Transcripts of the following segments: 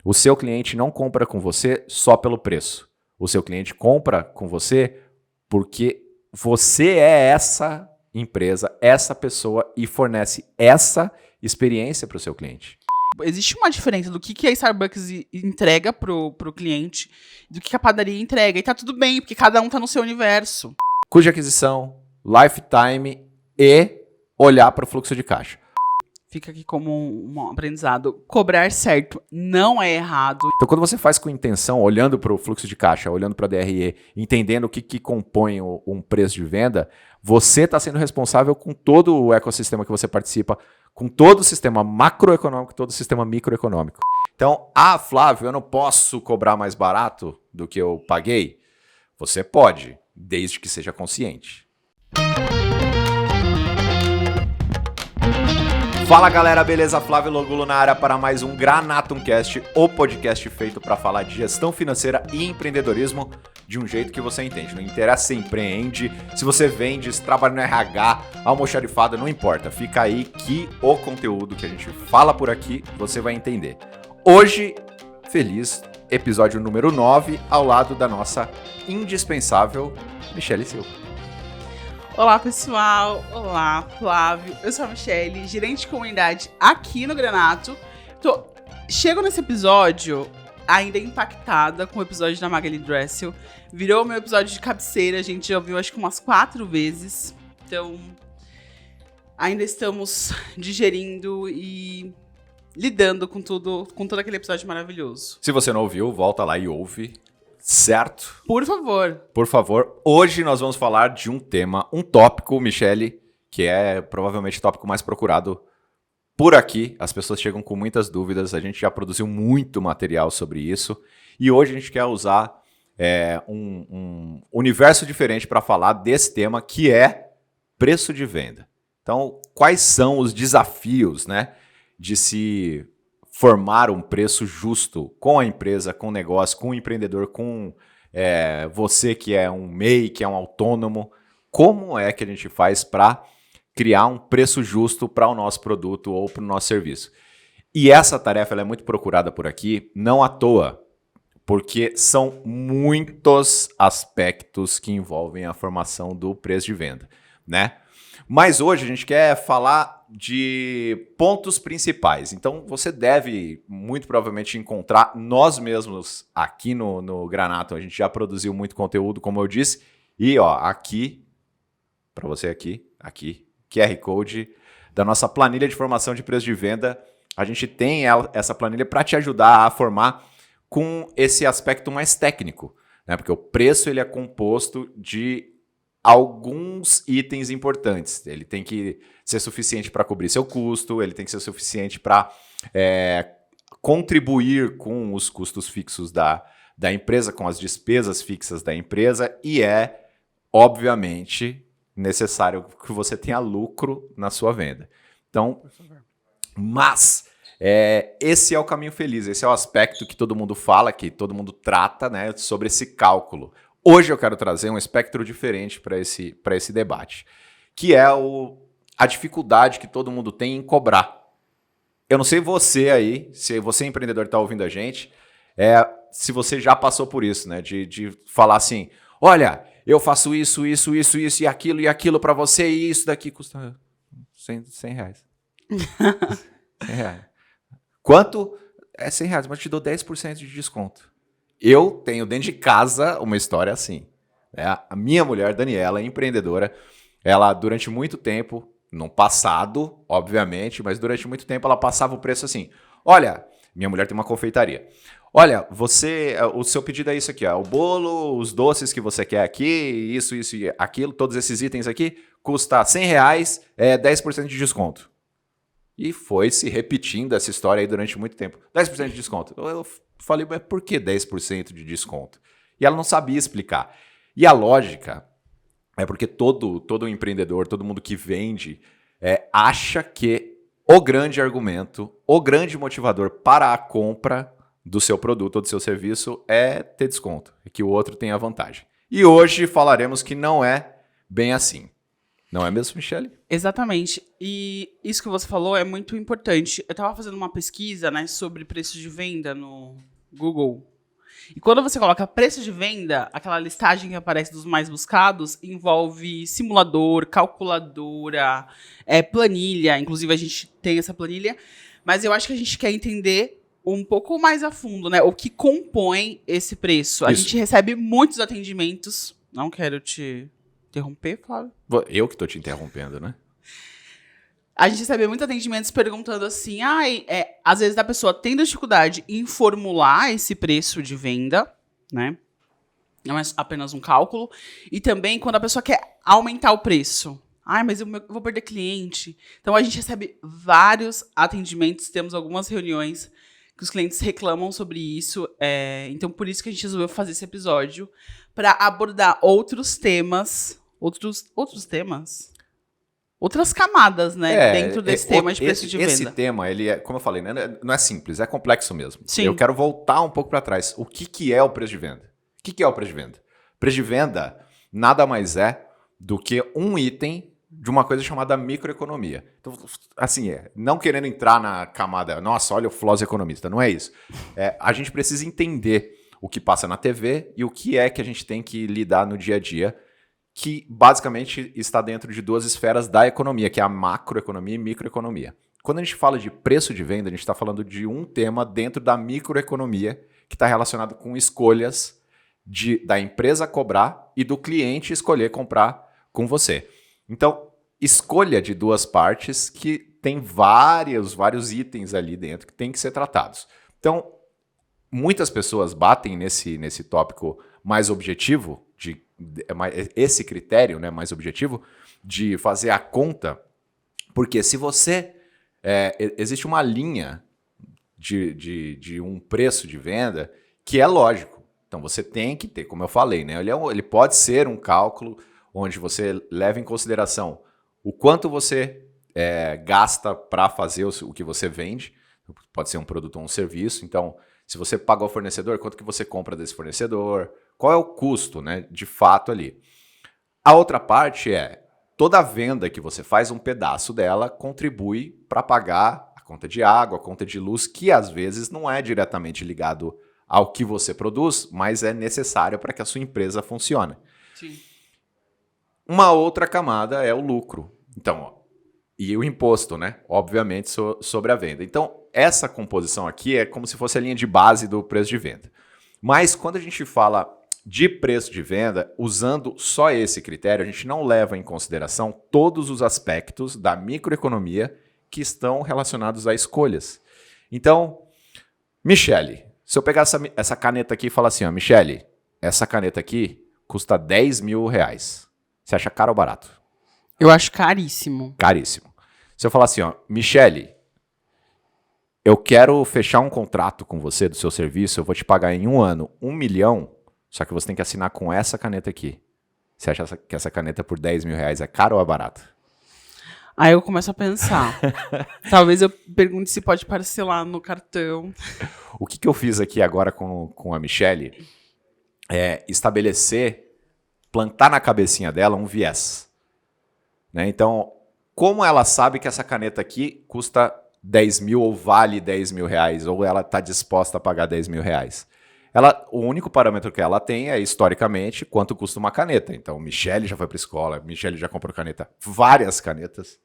O seu cliente não compra com você só pelo preço. O seu cliente compra com você porque você é essa empresa, essa pessoa e fornece essa experiência para o seu cliente. Existe uma diferença do que a Starbucks entrega pro cliente do que a padaria entrega. E tá tudo bem, porque cada um tá no seu universo. Cuja aquisição, lifetime e olhar para o fluxo de caixa. Fica aqui como um aprendizado. Cobrar certo não é errado. Então, quando você faz com intenção, olhando para o fluxo de caixa, olhando para a DRE, entendendo o que compõe um preço de venda, você está sendo responsável com todo o ecossistema que você participa, com todo o sistema macroeconômico, todo o sistema microeconômico. Então, Flávio, eu não posso cobrar mais barato do que eu paguei? Você pode, desde que seja consciente. Fala galera, beleza? Flávio Longulo na área para mais um Granatumcast, o podcast feito para falar de gestão financeira e empreendedorismo de um jeito que você entende. Não interessa se empreende, se você vende, se trabalha no RH, almoxarifado, não importa. Fica aí que o conteúdo que a gente fala por aqui você vai entender. Hoje, feliz episódio número 9, ao lado da nossa indispensável Michele Silva. Olá, pessoal. Olá, Flávio. Eu sou a Michele, gerente de comunidade aqui no Granato. Chego nesse episódio ainda impactada com o episódio da Magali Dressel. Virou meu episódio de cabeceira, a gente já ouviu acho que umas 4 vezes. Então, ainda estamos digerindo e lidando com todo aquele episódio maravilhoso. Se você não ouviu, volta lá e ouve. Certo? Por favor. Por favor. Hoje nós vamos falar de um tema, um tópico, Michele, que é provavelmente o tópico mais procurado por aqui. As pessoas chegam com muitas dúvidas, a gente já produziu muito material sobre isso. E hoje a gente quer usar um universo diferente para falar desse tema, que é preço de venda. Então, quais são os desafios, né, de se formar um preço justo com a empresa, com o negócio, com o empreendedor, com você que é um MEI, que é um autônomo. Como é que a gente faz para criar um preço justo para o nosso produto ou para o nosso serviço? E essa tarefa ela é muito procurada por aqui, não à toa, porque são muitos aspectos que envolvem a formação do preço de venda, né? Mas hoje a gente quer falar de pontos principais. Então você deve muito provavelmente encontrar nós mesmos aqui no Granato. A gente já produziu muito conteúdo, como eu disse. E aqui, para você aqui, QR Code da nossa planilha de formação de preço de venda. A gente tem essa planilha para te ajudar a formar com esse aspecto mais técnico, né? Porque o preço ele é composto de alguns itens importantes. Ele tem que ser suficiente para cobrir seu custo, ele tem que ser suficiente para contribuir com os custos fixos da empresa, com as despesas fixas da empresa, e obviamente, necessário que você tenha lucro na sua venda. Então, mas esse é o caminho feliz, esse é o aspecto que todo mundo fala, que todo mundo trata, né, sobre esse cálculo. Hoje eu quero trazer um espectro diferente para esse debate, que é a dificuldade que todo mundo tem em cobrar. Eu não sei você aí, se você empreendedor está ouvindo a gente, se você já passou por isso, né? De falar assim, olha, eu faço isso e aquilo para você e isso daqui custa R$100. R$100. Quanto? É R$100, mas eu te dou 10% de desconto. Eu tenho dentro de casa uma história assim. A minha mulher, Daniela, é empreendedora. Ela, durante muito tempo, no passado, obviamente, mas durante muito tempo ela passava o preço assim. Olha, minha mulher tem uma confeitaria. Olha, o seu pedido é isso aqui, ó, o bolo, os doces que você quer aqui, isso e aquilo, todos esses itens aqui, custa R$100, 10% de desconto. E foi se repetindo essa história aí durante muito tempo. 10% de desconto. Eu falei, mas por que 10% de desconto? E ela não sabia explicar. E a lógica é porque todo empreendedor, todo mundo que vende, acha que o grande argumento, o grande motivador para a compra do seu produto ou do seu serviço é ter desconto, é que o outro tenha vantagem. E hoje falaremos que não é bem assim. Não é mesmo, Michele? Exatamente. E isso que você falou é muito importante. Eu tava fazendo uma pesquisa, né, sobre preço de venda no Google. E quando você coloca preço de venda, aquela listagem que aparece dos mais buscados envolve simulador, calculadora, planilha. Inclusive, a gente tem essa planilha. Mas eu acho que a gente quer entender um pouco mais a fundo, né? O que compõe esse preço. A gente recebe muitos atendimentos. Não quero te interromper, Flávio. Eu que tô te interrompendo, né? A gente recebe muitos atendimentos perguntando assim, às vezes a pessoa tem dificuldade em formular esse preço de venda, né? Não é apenas um cálculo. E também quando a pessoa quer aumentar o preço. Mas eu vou perder cliente. Então a gente recebe vários atendimentos, temos algumas reuniões que os clientes reclamam sobre isso. Então por isso que a gente resolveu fazer esse episódio para abordar outros temas. Outros temas? Outras camadas, né? Dentro desse tema de preço de venda. Esse tema, ele é, como eu falei, né, não é simples, é complexo mesmo. Sim. Eu quero voltar um pouco para trás. O que é o preço de venda? O que é o preço de venda? Preço de venda nada mais é do que um item de uma coisa chamada microeconomia. Então, assim, não querendo entrar na camada, nossa, olha o Floss economista, não é isso. A gente precisa entender o que passa na TV e o que é que a gente tem que lidar no dia a dia, que basicamente está dentro de duas esferas da economia, que é a macroeconomia e microeconomia. Quando a gente fala de preço de venda, a gente está falando de um tema dentro da microeconomia que está relacionado com escolhas da empresa cobrar e do cliente escolher comprar com você. Então, escolha de duas partes que tem vários itens ali dentro que tem que ser tratados. Então, muitas pessoas batem nesse tópico mais objetivo, esse critério, né, mais objetivo, de fazer a conta, porque se você... existe uma linha de um preço de venda que é lógico. Então, você tem que ter, como eu falei, né, ele pode ser um cálculo onde você leva em consideração o quanto você gasta para fazer o que você vende. Pode ser um produto ou um serviço. Então, se você pagou o fornecedor, quanto que você compra desse fornecedor? Qual é o custo, né, de fato ali? A outra parte toda venda que você faz, um pedaço dela contribui para pagar a conta de água, a conta de luz, que às vezes não é diretamente ligado ao que você produz, mas é necessário para que a sua empresa funcione. Sim. Uma outra camada é o lucro. Então, e o imposto, né? Obviamente, sobre a venda. Então, essa composição aqui é como se fosse a linha de base do preço de venda. Mas quando a gente fala de preço de venda, usando só esse critério, a gente não leva em consideração todos os aspectos da microeconomia que estão relacionados a escolhas. Então, Michele, se eu pegar essa caneta aqui e falar assim, Michele, essa caneta aqui custa R$10.000. Você acha caro ou barato? Eu acho caríssimo. Caríssimo. Se eu falar assim, Michele, eu quero fechar um contrato com você do seu serviço, eu vou te pagar em 1 ano 1 milhão, só que você tem que assinar com essa caneta aqui. Você acha que essa caneta por R$10.000 é caro ou é barato? Aí eu começo a pensar. Talvez eu pergunte se pode parcelar no cartão. O que eu fiz aqui agora com a Michele é plantar na cabecinha dela um viés. Né? Então, como ela sabe que essa caneta aqui custa 10 mil ou vale 10 mil reais, ou ela está disposta a pagar 10 mil reais? O único parâmetro que ela tem é, historicamente, quanto custa uma caneta. Então, Michele já foi para a escola, Michele já comprou caneta, várias canetas.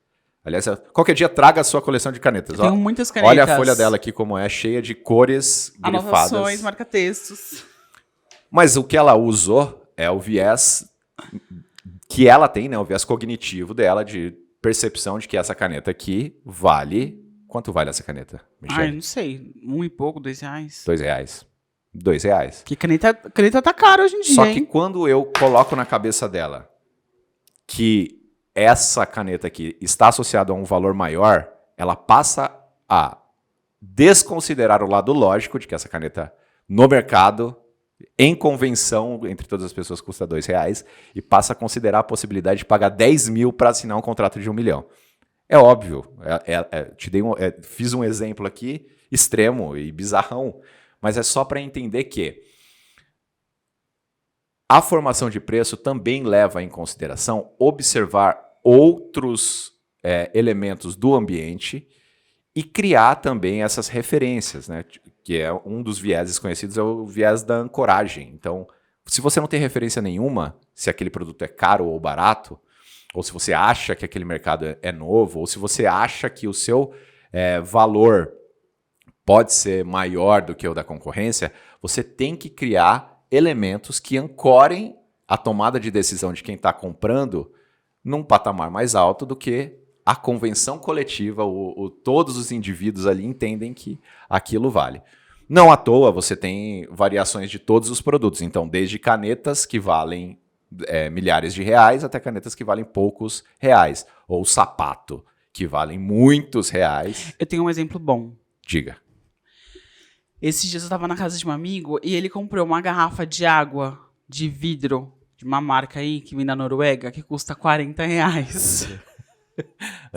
Aliás, qualquer dia traga a sua coleção de canetas. Tenho muitas canetas. Olha a folha dela aqui como é, cheia de cores grifadas. Anotações, marca-textos. Mas o que ela usou é o viés que ela tem, né? O viés cognitivo dela de percepção de que essa caneta aqui vale... Quanto vale essa caneta, Michele? Não sei. 1 e pouco, R$2. R$2. R$2. Que caneta tá cara hoje em dia, Só que quando eu coloco na cabeça dela que essa caneta aqui está associada a um valor maior, ela passa a desconsiderar o lado lógico de que essa caneta no mercado, em convenção entre todas as pessoas, custa R$2 e passa a considerar a possibilidade de pagar 10 mil para assinar um contrato de 1 milhão. É óbvio, fiz um exemplo aqui extremo e bizarrão, mas é só para entender que a formação de preço também leva em consideração observar outros elementos do ambiente e criar também essas referências, né? Que é um dos vieses conhecidos, é o viés da ancoragem. Então, se você não tem referência nenhuma, se aquele produto é caro ou barato, ou se você acha que aquele mercado é novo, ou se você acha que o seu valor pode ser maior do que o da concorrência, você tem que criar elementos que ancorem a tomada de decisão de quem está comprando num patamar mais alto do que a convenção coletiva, todos os indivíduos ali entendem que aquilo vale. Não à toa você tem variações de todos os produtos, então desde canetas que valem milhares de reais até canetas que valem poucos reais, ou sapato que valem muitos reais. Eu tenho um exemplo bom. Diga. Esses dias eu tava na casa de um amigo e ele comprou uma garrafa de água de vidro de uma marca aí que vem da Noruega que custa R$40.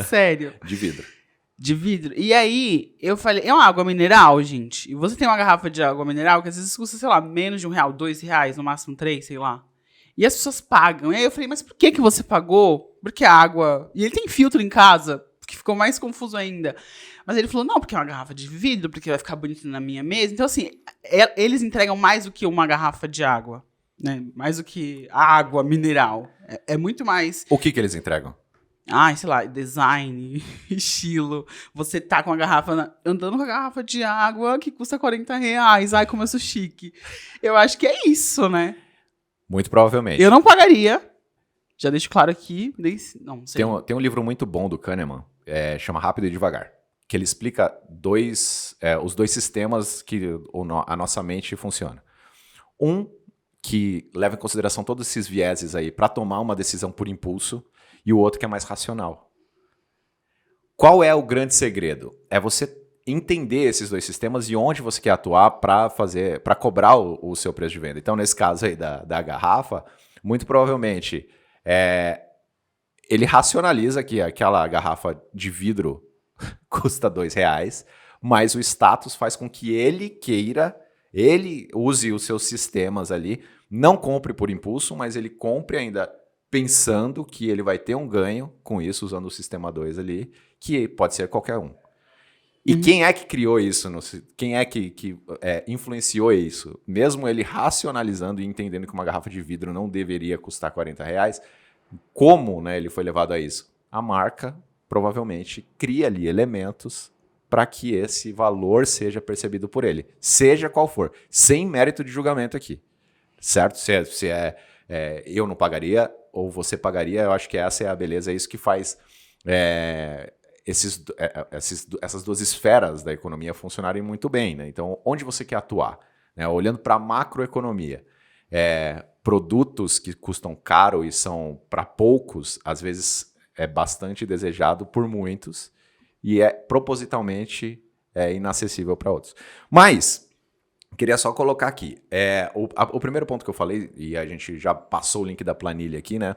Sério. De vidro. De vidro. E aí, eu falei, é uma água mineral, gente. E você tem uma garrafa de água mineral que às vezes custa, sei lá, menos de R$1, R$2, no máximo 3, sei lá. E as pessoas pagam. E aí eu falei, mas por que você pagou? Porque a água... E ele tem filtro em casa, que ficou mais confuso ainda. Mas ele falou, não, porque é uma garrafa de vidro, porque vai ficar bonito na minha mesa. Então, assim, eles entregam mais do que uma garrafa de água, né? Mais do que a água mineral. É muito mais... O que eles entregam? Sei lá, design, estilo. Você tá com a garrafa, andando com a garrafa de água que custa R$40. Ai, como eu sou chique. Eu acho que é isso, né? Muito provavelmente. Eu não pagaria. Já deixo claro aqui. Não sei. Tem um livro muito bom do Kahneman, chama Rápido e Devagar, que ele explica os dois sistemas que a nossa mente funciona. Um que leva em consideração todos esses vieses aí para tomar uma decisão por impulso, e o outro que é mais racional. Qual é o grande segredo? É você entender esses dois sistemas e onde você quer atuar para cobrar o seu preço de venda. Então, nesse caso aí da garrafa, muito provavelmente ele racionaliza que aquela garrafa de vidro custa R$2, mas o status faz com que ele use os seus sistemas ali, não compre por impulso, mas ele compre ainda pensando que ele vai ter um ganho com isso, usando o sistema 2 ali, que pode ser qualquer um. E quem é que criou isso? Quem é que influenciou isso? Mesmo ele racionalizando e entendendo que uma garrafa de vidro não deveria custar R$40, como, né, ele foi levado a isso? A marca, provavelmente, cria ali elementos para que esse valor seja percebido por ele, seja qual for, sem mérito de julgamento aqui. Certo? Se eu não pagaria, ou você pagaria, eu acho que essa é a beleza, é isso que faz essas duas esferas da economia funcionarem muito bem, né? Então, onde você quer atuar? Né? Olhando para a macroeconomia, produtos que custam caro e são para poucos, às vezes é bastante desejado por muitos e é propositalmente inacessível para outros. Mas... queria só colocar aqui, o primeiro ponto que eu falei, e a gente já passou o link da planilha aqui, né?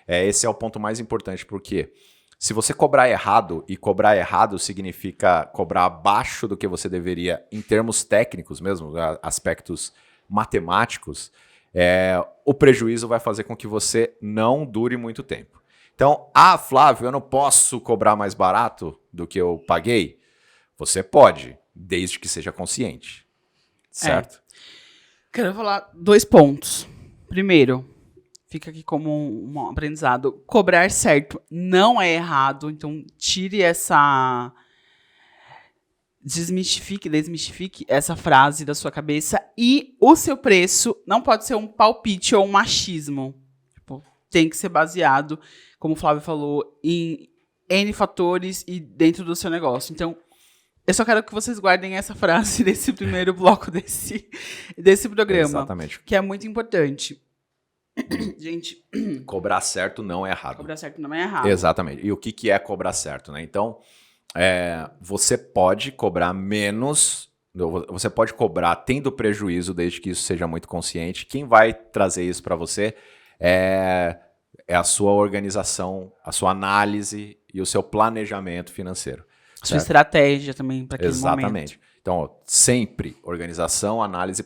Esse é o ponto mais importante, porque se você cobrar errado, e cobrar errado significa cobrar abaixo do que você deveria em termos técnicos mesmo, aspectos matemáticos, o prejuízo vai fazer com que você não dure muito tempo. Então, Flávio, eu não posso cobrar mais barato do que eu paguei? Você pode, desde que seja consciente. Certo? Quero falar 2 pontos. Primeiro, fica aqui como um aprendizado. Cobrar certo não é errado. Então, tire essa... desmistifique essa frase da sua cabeça. E o seu preço não pode ser um palpite ou um machismo. Tipo, tem que ser baseado, como o Flávio falou, em N fatores e dentro do seu negócio. Então, eu só quero que vocês guardem essa frase desse primeiro bloco desse programa. Exatamente. Que é muito importante. Gente... cobrar certo não é errado. Cobrar certo não é errado. Exatamente. E o que é cobrar certo, né? Então, você pode cobrar menos... Você pode cobrar tendo prejuízo, desde que isso seja muito consciente. Quem vai trazer isso para você é a sua organização, a sua análise e o seu planejamento financeiro. Sua estratégia também para aquele Exatamente. momento. Então, ó, sempre organização, análise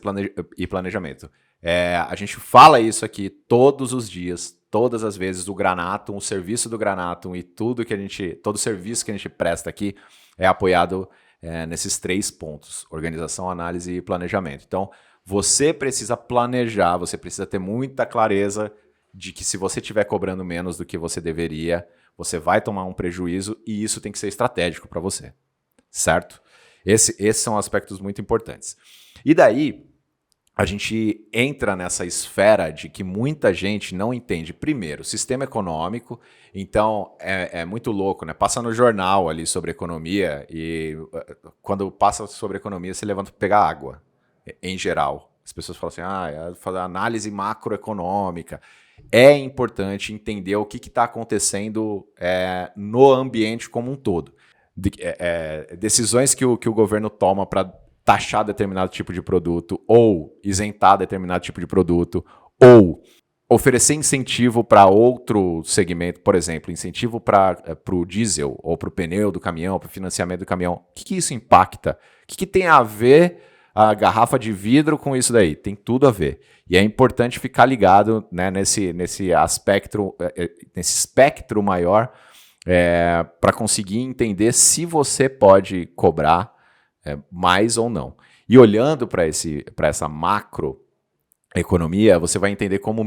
e planejamento. A gente fala isso aqui todos os dias, todas as vezes. O Granatum, o serviço do Granatum e todo serviço que a gente presta aqui é apoiado nesses 3 pontos: organização, análise e planejamento. Então, você precisa planejar, você precisa ter muita clareza de que se você estiver cobrando menos do que você deveria, você vai tomar um prejuízo e isso tem que ser estratégico para você, certo? Esses são aspectos muito importantes. E daí, a gente entra nessa esfera de que muita gente não entende, primeiro, o sistema econômico. Então, é muito louco, né? Passa no jornal ali sobre economia e quando passa sobre economia, você levanta para pegar água, em geral. As pessoas falam assim, fazer análise macroeconômica. É importante entender o que está acontecendo no ambiente como um todo. Decisões que o governo toma para taxar determinado tipo de produto, ou isentar determinado tipo de produto, ou oferecer incentivo para outro segmento, por exemplo, incentivo para o diesel, ou para o pneu do caminhão, para o financiamento do caminhão. O que isso impacta? O que tem a ver a garrafa de vidro com isso daí? Tem tudo a ver. E é importante ficar ligado, né, nesse aspecto, nesse espectro maior, para conseguir entender se você pode cobrar mais ou não. E olhando para essa macroeconomia, você vai entender como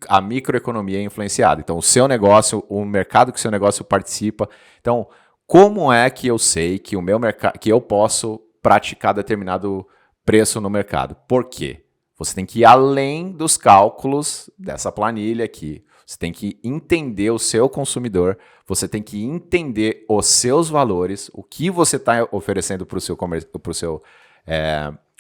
a microeconomia é influenciada. Então, o seu negócio, o mercado que o seu negócio participa. Então, como é que eu sei que o meu mercado, que eu posso praticar determinado preço no mercado? Por quê? Você tem que ir além dos cálculos dessa planilha aqui. Você tem que entender o seu consumidor, você tem que entender os seus valores, o que você está oferecendo para o seu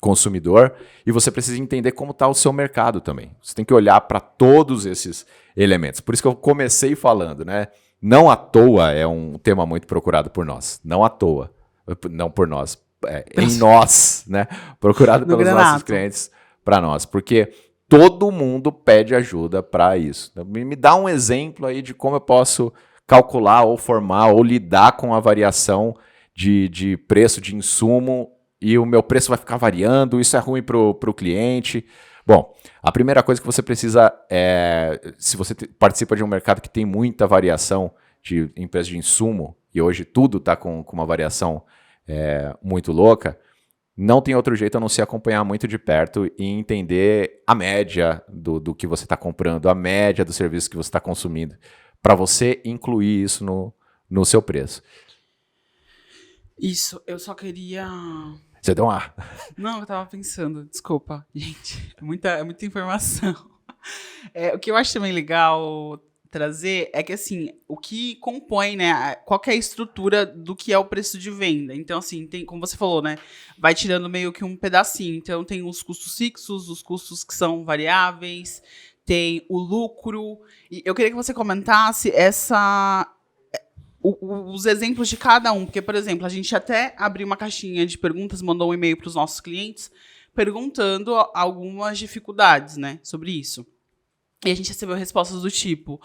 consumidor, e você precisa entender como está o seu mercado também. Você tem que olhar para todos esses elementos. Por isso que eu comecei falando, né? Não à toa é um tema muito procurado por nós. Não à toa. Não por nós. Em nós, né? Procurado pelos nossos clientes para nós. Porque todo mundo pede ajuda para isso. Me dá um exemplo aí de como eu posso calcular ou formar ou lidar com a variação de preço de insumo e o meu preço vai ficar variando, isso é ruim para o cliente. Bom, a primeira coisa que você precisa se você participa de um mercado que tem muita variação em preço de insumo, e hoje tudo está com uma variação muito louca, não tem outro jeito a não se acompanhar muito de perto e entender a média do que você está comprando, a média do serviço que você está consumindo, para você incluir isso no seu preço. Isso, eu só queria... Você deu um ar. Não, eu tava pensando, desculpa, gente, é muita informação. O que eu acho também legal trazer é que, assim, o que compõe, né, qual que é a estrutura do que é o preço de venda. Então, assim, tem, como você falou, né, vai tirando meio que um pedacinho. Então, tem os custos fixos, os custos que são variáveis, tem o lucro. E eu queria que você comentasse os exemplos de cada um. Porque, por exemplo, a gente até abriu uma caixinha de perguntas, mandou um e-mail para os nossos clientes, perguntando algumas dificuldades, né, sobre isso. E a gente recebeu respostas do tipo,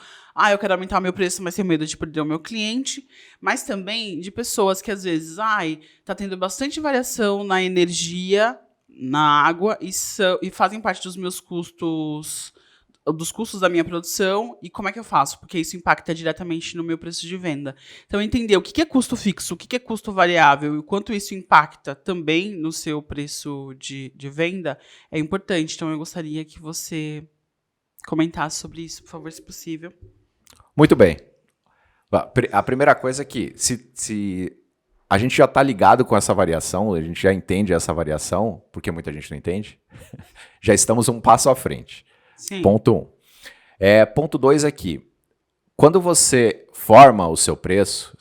eu quero aumentar o meu preço, mas tenho medo de perder o meu cliente. Mas também de pessoas que, às vezes, tá tendo bastante variação na energia, na água, e fazem parte dos meus custos, dos custos da minha produção, e como é que eu faço? Porque isso impacta diretamente no meu preço de venda. Então, entender o que é custo fixo, o que é custo variável, e o quanto isso impacta também no seu preço de venda, é importante. Então, eu gostaria que você comentasse sobre isso, por favor, se possível. Muito bem. A primeira coisa é que se a gente já está ligado com essa variação, a gente já entende essa variação, porque muita gente não entende, já estamos um passo à frente. Sim. Ponto 1. Ponto 2 é que, quando você forma o seu preço,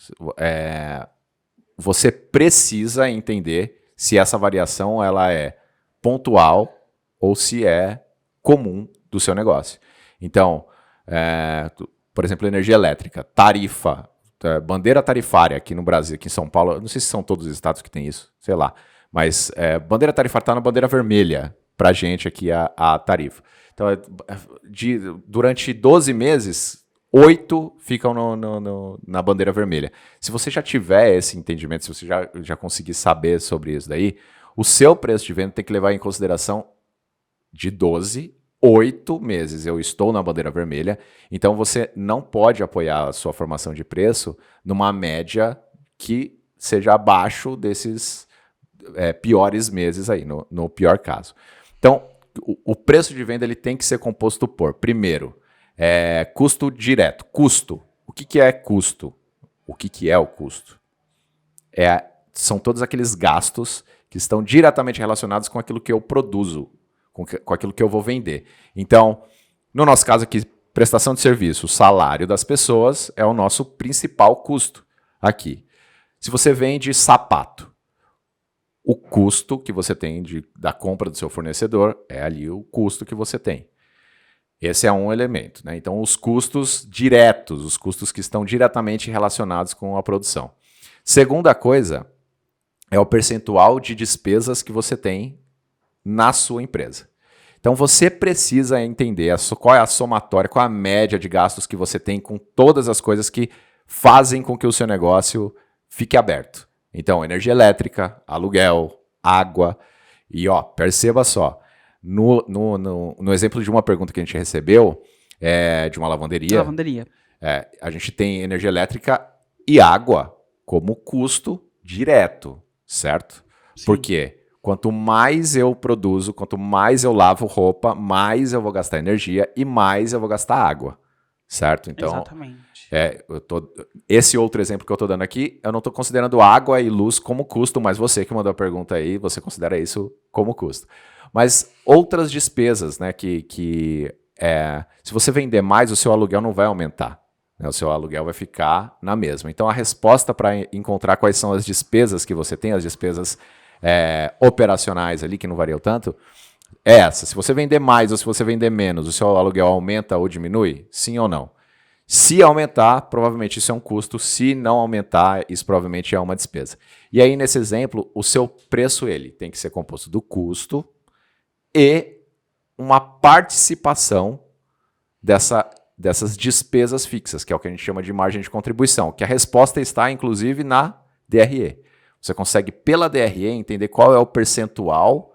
você precisa entender se essa variação ela é pontual ou se é comum do seu negócio. Então, por exemplo, energia elétrica, tarifa, bandeira tarifária aqui no Brasil, aqui em São Paulo, não sei se são todos os estados que tem isso, sei lá, mas bandeira tarifária está na bandeira vermelha para a gente aqui a tarifa. Então, durante 12 meses, 8 ficam na bandeira vermelha. Se você já tiver esse entendimento, se você já conseguir saber sobre isso daí, o seu preço de venda tem que levar em consideração de 12, 8 meses. Eu estou na bandeira vermelha, então você não pode apoiar a sua formação de preço numa média que seja abaixo desses piores meses aí, no pior caso. Então, o preço de venda ele tem que ser composto por, primeiro, custo direto. Custo. O que é custo? O que é o custo? São todos aqueles gastos que estão diretamente relacionados com aquilo que eu produzo, com aquilo que eu vou vender. Então, no nosso caso aqui, prestação de serviço, o salário das pessoas é o nosso principal custo aqui. Se você vende sapato, o custo que você tem da compra do seu fornecedor é ali o custo que você tem. Esse é um elemento, né? Então, os custos diretos, os custos que estão diretamente relacionados com a produção. Segunda coisa é o percentual de despesas que você tem na sua empresa. Então, você precisa entender qual é a somatória, qual é a média de gastos que você tem com todas as coisas que fazem com que o seu negócio fique aberto. Então, energia elétrica, aluguel, água. E, perceba só, no exemplo de uma pergunta que a gente recebeu, de uma lavanderia. A gente tem energia elétrica e água como custo direto, certo? Sim. Por quê? Quanto mais eu produzo, quanto mais eu lavo roupa, mais eu vou gastar energia e mais eu vou gastar água, certo? Então, exatamente. Esse outro exemplo que eu estou dando aqui, eu não estou considerando água e luz como custo, mas você que mandou a pergunta aí, você considera isso como custo. Mas outras despesas, né, se você vender mais, o seu aluguel não vai aumentar, né, o seu aluguel vai ficar na mesma. Então, a resposta para encontrar quais são as despesas que você tem, as despesas operacionais ali, que não variam tanto, é essa. Se você vender mais ou se você vender menos, o seu aluguel aumenta ou diminui? Sim ou não? Se aumentar, provavelmente isso é um custo. Se não aumentar, isso provavelmente é uma despesa. E aí, nesse exemplo, o seu preço ele tem que ser composto do custo e uma participação dessas despesas fixas, que é o que a gente chama de margem de contribuição, que a resposta está, inclusive, na DRE. Você consegue, pela DRE, entender qual é o percentual,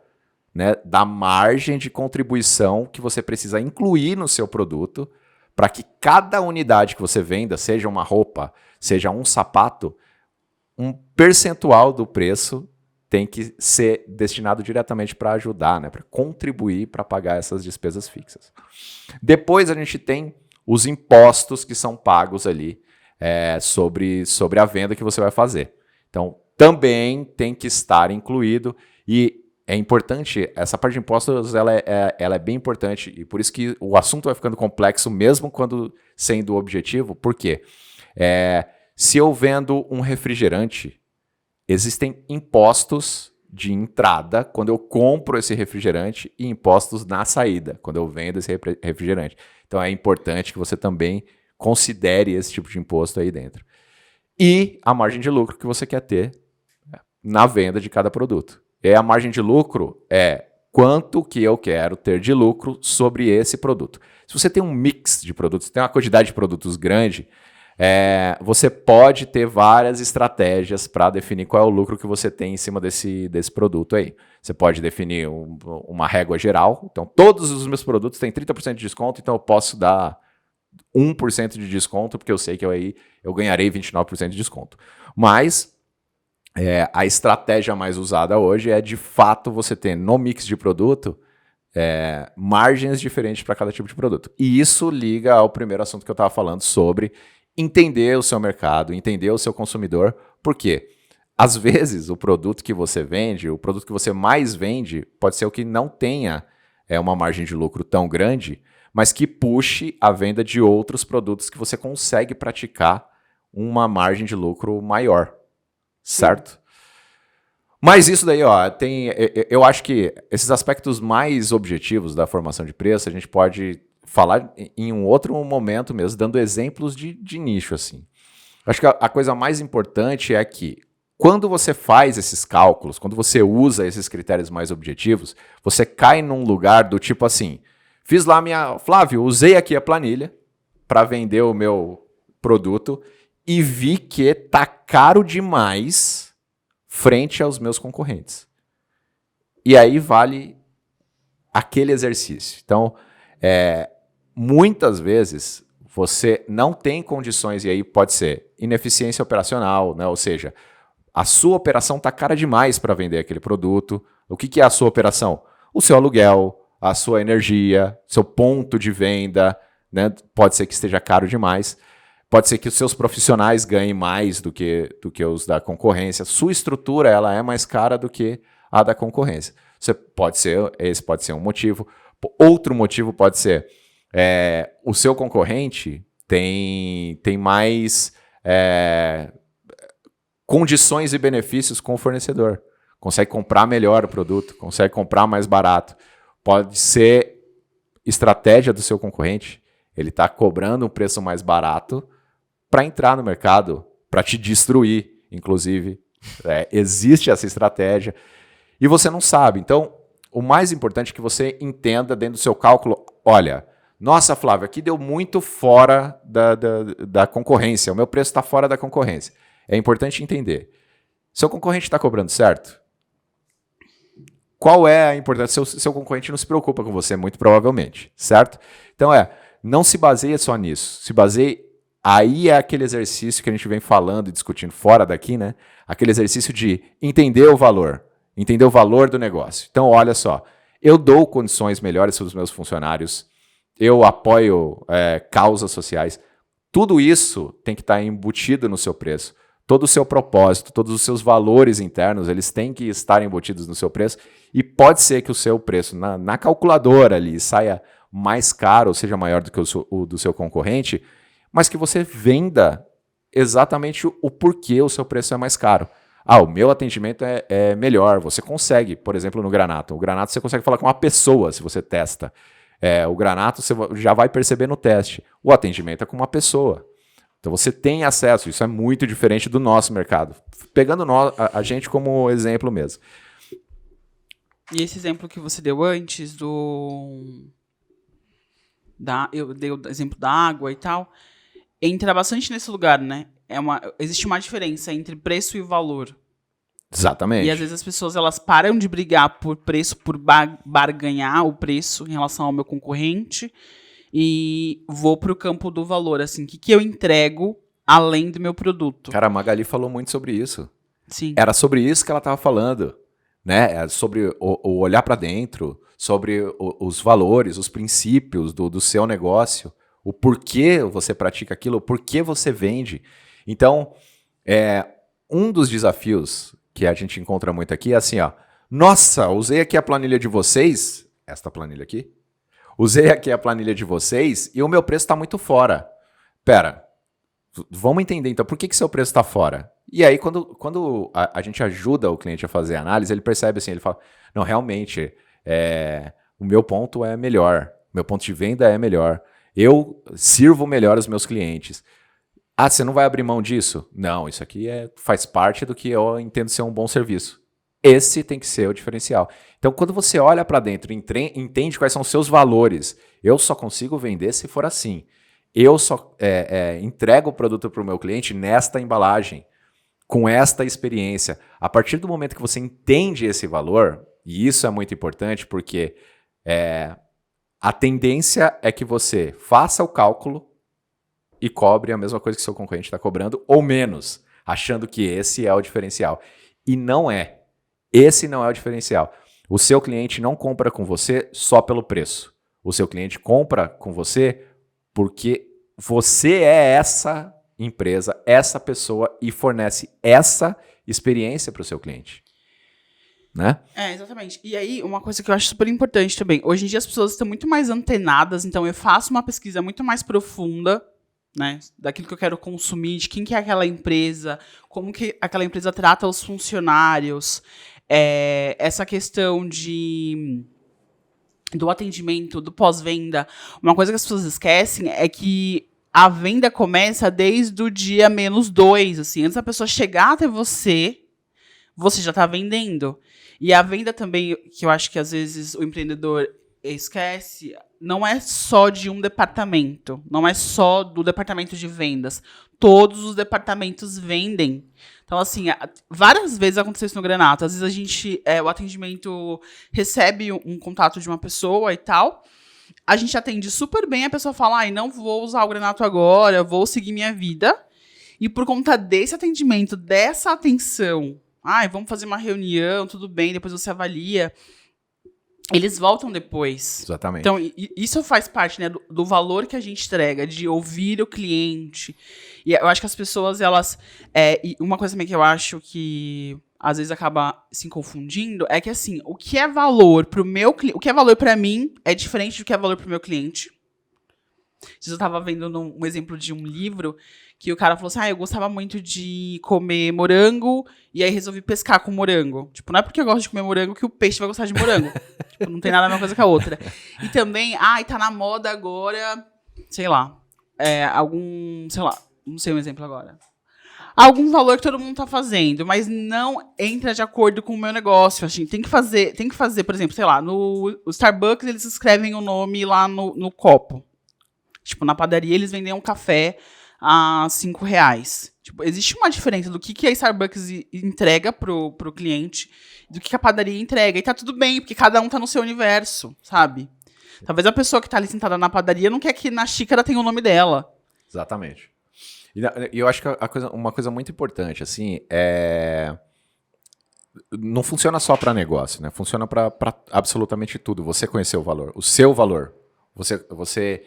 né, da margem de contribuição que você precisa incluir no seu produto para que cada unidade que você venda, seja uma roupa, seja um sapato, um percentual do preço tem que ser destinado diretamente para ajudar, né, para contribuir para pagar essas despesas fixas. Depois a gente tem os impostos que são pagos ali sobre a venda que você vai fazer. Então, também tem que estar incluído e é importante, essa parte de impostos ela é bem importante e por isso que o assunto vai ficando complexo mesmo quando sendo objetivo, porque se eu vendo um refrigerante, existem impostos de entrada quando eu compro esse refrigerante e impostos na saída, quando eu vendo esse refrigerante. Então é importante que você também considere esse tipo de imposto aí dentro. E a margem de lucro que você quer ter na venda de cada produto. E a margem de lucro é quanto que eu quero ter de lucro sobre esse produto. Se você tem um mix de produtos, tem uma quantidade de produtos grande, você pode ter várias estratégias para definir qual é o lucro que você tem em cima desse produto aí. Você pode definir uma régua geral. Então, todos os meus produtos têm 30% de desconto, então eu posso dar 1% de desconto, porque eu sei que eu ganharei 29% de desconto. Mas a estratégia mais usada hoje é, de fato, você ter no mix de produto margens diferentes para cada tipo de produto. E isso liga ao primeiro assunto que eu estava falando sobre entender o seu mercado, entender o seu consumidor, porque às vezes o produto que você vende, o produto que você mais vende, pode ser o que não tenha uma margem de lucro tão grande, mas que puxe a venda de outros produtos que você consegue praticar uma margem de lucro maior, certo? Mas isso daí, eu acho que esses aspectos mais objetivos da formação de preço, a gente pode falar em um outro momento mesmo, dando exemplos de nicho, assim. Acho que a coisa mais importante é que quando você faz esses cálculos, quando você usa esses critérios mais objetivos, você cai num lugar do tipo assim, Flávio, usei aqui a planilha, para vender o meu produto e vi que tá caro demais frente aos meus concorrentes. E aí vale aquele exercício. Então, muitas vezes você não tem condições, e aí pode ser ineficiência operacional, né? Ou seja, a sua operação está cara demais para vender aquele produto. O que é a sua operação? O seu aluguel, a sua energia, seu ponto de venda, né? Pode ser que esteja caro demais. Pode ser que os seus profissionais ganhem mais do que os da concorrência. Sua estrutura ela é mais cara do que a da concorrência. Esse pode ser um motivo. Outro motivo pode ser o seu concorrente tem mais condições e benefícios com o fornecedor. Consegue comprar melhor o produto, consegue comprar mais barato. Pode ser estratégia do seu concorrente. Ele está cobrando um preço mais barato para entrar no mercado, para te destruir, inclusive. Existe essa estratégia. E você não sabe. Então, o mais importante é que você entenda dentro do seu cálculo, olha, nossa, Flávio, aqui deu muito fora da concorrência. O meu preço está fora da concorrência. É importante entender. Seu concorrente está cobrando certo? Qual é a importância? Seu concorrente não se preocupa com você, muito provavelmente, certo? Então, não se baseia só nisso. Se baseia... Aí é aquele exercício que a gente vem falando e discutindo fora daqui, né? Aquele exercício de entender o valor do negócio. Então, olha só, eu dou condições melhores para os meus funcionários, eu apoio causas sociais, tudo isso tem que estar embutido no seu preço. Todo o seu propósito, todos os seus valores internos, eles têm que estar embutidos no seu preço e pode ser que o seu preço na calculadora ali saia mais caro, ou seja, maior do que o do seu concorrente, mas que você venda exatamente o porquê o seu preço é mais caro. O meu atendimento é melhor. Você consegue, por exemplo, no Granato. O Granato você consegue falar com uma pessoa se você testa. O Granato você já vai perceber no teste. O atendimento é com uma pessoa. Então você tem acesso. Isso é muito diferente do nosso mercado. Pegando a gente como exemplo mesmo. E esse exemplo que você deu antes eu dei o exemplo da água e tal, entra bastante nesse lugar, né? Existe uma diferença entre preço e valor. Exatamente. E às vezes as pessoas elas param de brigar por preço, por barganhar o preço em relação ao meu concorrente e vou pro campo do valor, assim, o que eu entrego além do meu produto. Cara, a Magali falou muito sobre isso. Sim. Era sobre isso que ela estava falando, né? Sobre o olhar para dentro, sobre os valores, os princípios do seu negócio, o porquê você pratica aquilo, o porquê você vende. Então, um dos desafios que a gente encontra muito aqui é assim, nossa, usei aqui a planilha de vocês, esta planilha aqui, usei aqui a planilha de vocês e o meu preço está muito fora. Pera, vamos entender então, por que seu preço está fora? E aí, quando a gente ajuda o cliente a fazer a análise, ele percebe assim, ele fala, não, realmente, o meu ponto é melhor, meu ponto de venda é melhor, eu sirvo melhor os meus clientes. Você não vai abrir mão disso? Não, isso aqui faz parte do que eu entendo ser um bom serviço. Esse tem que ser o diferencial. Então, quando você olha para dentro, entende quais são os seus valores, eu só consigo vender se for assim. Eu só entrego o produto para o meu cliente nesta embalagem, com esta experiência. A partir do momento que você entende esse valor, e isso é muito importante porque a tendência é que você faça o cálculo e cobre a mesma coisa que seu concorrente está cobrando, ou menos, achando que esse é o diferencial. E não é. Esse não é o diferencial. O seu cliente não compra com você só pelo preço. O seu cliente compra com você porque você é essa empresa, essa pessoa e fornece essa experiência para o seu cliente. Né? Exatamente. E aí, uma coisa que eu acho super importante também. Hoje em dia as pessoas estão muito mais antenadas, então eu faço uma pesquisa muito mais profunda, né, daquilo que eu quero consumir, de quem que é aquela empresa, como que aquela empresa trata os funcionários, essa questão do atendimento, do pós-venda. Uma coisa que as pessoas esquecem é que a venda começa desde o dia -2, assim, antes da pessoa chegar até você já está vendendo. E a venda também, que eu acho que às vezes o empreendedor esquece, não é só de um departamento, não é só do departamento de vendas. Todos os departamentos vendem. Então, assim, várias vezes aconteceu isso no Granato. Às vezes a gente, o atendimento recebe um contato de uma pessoa e tal. A gente atende super bem, a pessoa fala, ai, não vou usar o Granato agora, vou seguir minha vida. E por conta desse atendimento, dessa atenção, ai, vamos fazer uma reunião, tudo bem, depois você avalia. Eles voltam depois. Exatamente. Então, isso faz parte, né, do valor que a gente entrega, de ouvir o cliente. E eu acho que as pessoas, elas... e uma coisa também que eu acho que às vezes acaba se confundindo é que, assim, o que é valor pro meu cliente... O que é valor pra mim é diferente do que é valor pro meu cliente. Eu estava vendo um exemplo de um livro que o cara falou assim, eu gostava muito de comer morango e aí resolvi pescar com morango. Tipo, não é porque eu gosto de comer morango que o peixe vai gostar de morango. Tipo, não tem nada a mesma coisa que a outra. E também, tá na moda agora, sei lá, sei lá, não sei um exemplo agora. Algum valor que todo mundo tá fazendo, mas não entra de acordo com o meu negócio. Assim, tem que fazer, por exemplo, sei lá, no Starbucks eles escrevem o nome lá no copo. Tipo, na padaria eles vendem um café a R$5. Tipo, existe uma diferença do que a Starbucks entrega pro cliente do que a padaria entrega. E tá tudo bem, porque cada um tá no seu universo, sabe? Talvez a pessoa que tá ali sentada na padaria não quer que na xícara tenha o nome dela. Exatamente. E eu acho que uma coisa muito importante, assim, não funciona só para negócio, né? Funciona para absolutamente tudo. Você conhecer o valor, o seu valor. Você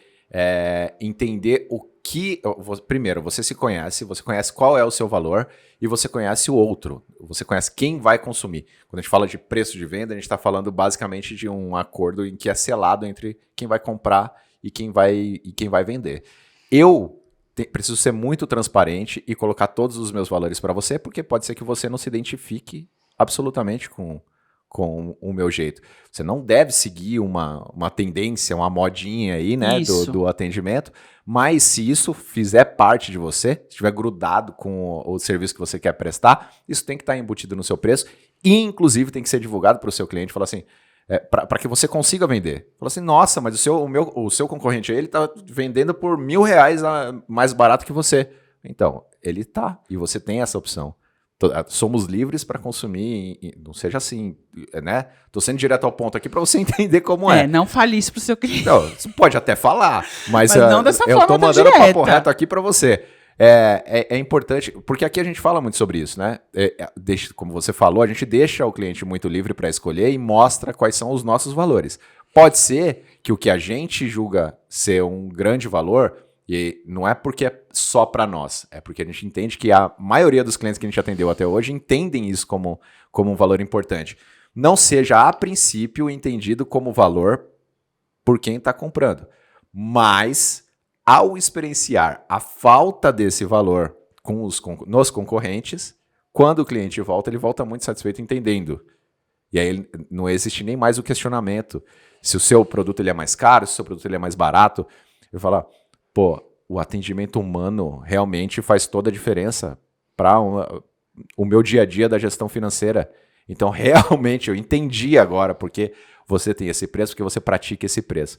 entender o que... Primeiro, você se conhece, você conhece qual é o seu valor e você conhece o outro. Você conhece quem vai consumir. Quando a gente fala de preço de venda, a gente está falando basicamente de um acordo em que é selado entre quem vai comprar e quem vai vender. Eu preciso ser muito transparente e colocar todos os meus valores para você, porque pode ser que você não se identifique absolutamente com o meu jeito. Você não deve seguir uma tendência, uma modinha aí, né, do atendimento, mas se isso fizer parte de você, se estiver grudado com o serviço que você quer prestar, isso tem que estar embutido no seu preço e, inclusive, tem que ser divulgado para o seu cliente, falar assim, para que você consiga vender. Fala assim, nossa, mas o seu concorrente aí, ele está vendendo por R$1.000 mais barato que você. Então, ele tá, e você tem essa opção. Somos livres para consumir, não seja assim, né? Tô sendo direto ao ponto aqui para você entender como é. Não fale isso pro seu cliente. Não, você pode até falar, mas não dessa eu forma tô mandando direta. o papo reto aqui para você. É importante, porque aqui a gente fala muito sobre isso, né? Como você falou, a gente deixa o cliente muito livre para escolher e mostra quais são os nossos valores. Pode ser que o que a gente julga ser um grande valor, e não é porque é só para nós, é porque a gente entende que a maioria dos clientes que a gente atendeu até hoje entendem isso como um valor importante. Não seja, a princípio, entendido como valor por quem está comprando, mas ao experienciar a falta desse valor nos concorrentes, quando o cliente volta, ele volta muito satisfeito entendendo. E aí não existe nem mais o questionamento se o seu produto ele é mais caro, se o seu produto ele é mais barato. Eu falo, o atendimento humano realmente faz toda a diferença para o meu dia a dia da gestão financeira. Então, realmente, eu entendi agora porque você tem esse preço, porque você pratica esse preço.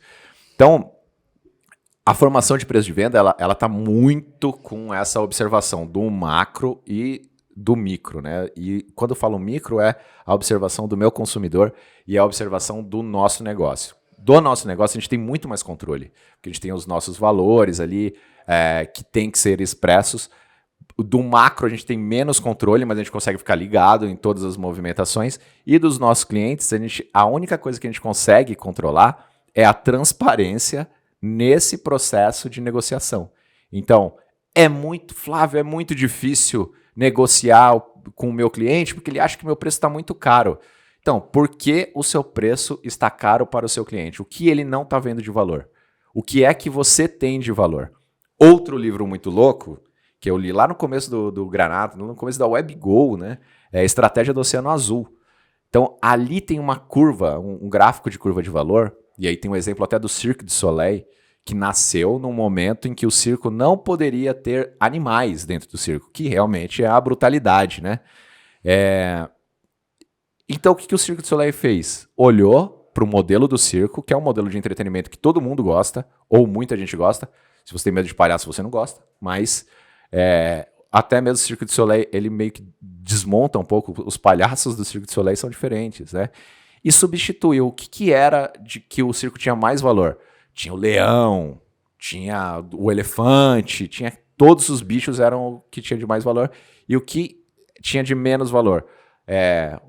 Então, a formação de preço de venda, ela está muito com essa observação do macro e do micro, né? E quando eu falo micro, é a observação do meu consumidor e a observação do nosso negócio. Do nosso negócio, a gente tem muito mais controle, porque a gente tem os nossos valores ali que tem que ser expressos. Do macro, a gente tem menos controle, mas a gente consegue ficar ligado em todas as movimentações. E dos nossos clientes, a única coisa que a gente consegue controlar é a transparência nesse processo de negociação. Então, Flávio, é muito difícil negociar com o meu cliente, porque ele acha que meu preço está muito caro. Então, por que o seu preço está caro para o seu cliente? O que ele não está vendo de valor? O que é que você tem de valor? Outro livro muito louco, que eu li lá no começo do Granato, no começo da WebGo, né? É a Estratégia do Oceano Azul. Então, ali tem uma curva, um gráfico de curva de valor, e aí tem um exemplo até do Cirque du Soleil, que nasceu num momento em que o circo não poderia ter animais dentro do circo, que realmente é a brutalidade, né? Então, o que o Cirque du Soleil fez? Olhou pro modelo do circo, que é um modelo de entretenimento que todo mundo gosta, ou muita gente gosta. Se você tem medo de palhaço, você não gosta, mas até mesmo o Cirque du Soleil, ele meio que desmonta um pouco, os palhaços do Cirque du Soleil são diferentes, né? E substituiu o que era de que o circo tinha mais valor. Tinha o leão, tinha o elefante, tinha todos os bichos eram o que tinha de mais valor, e o que tinha de menos valor.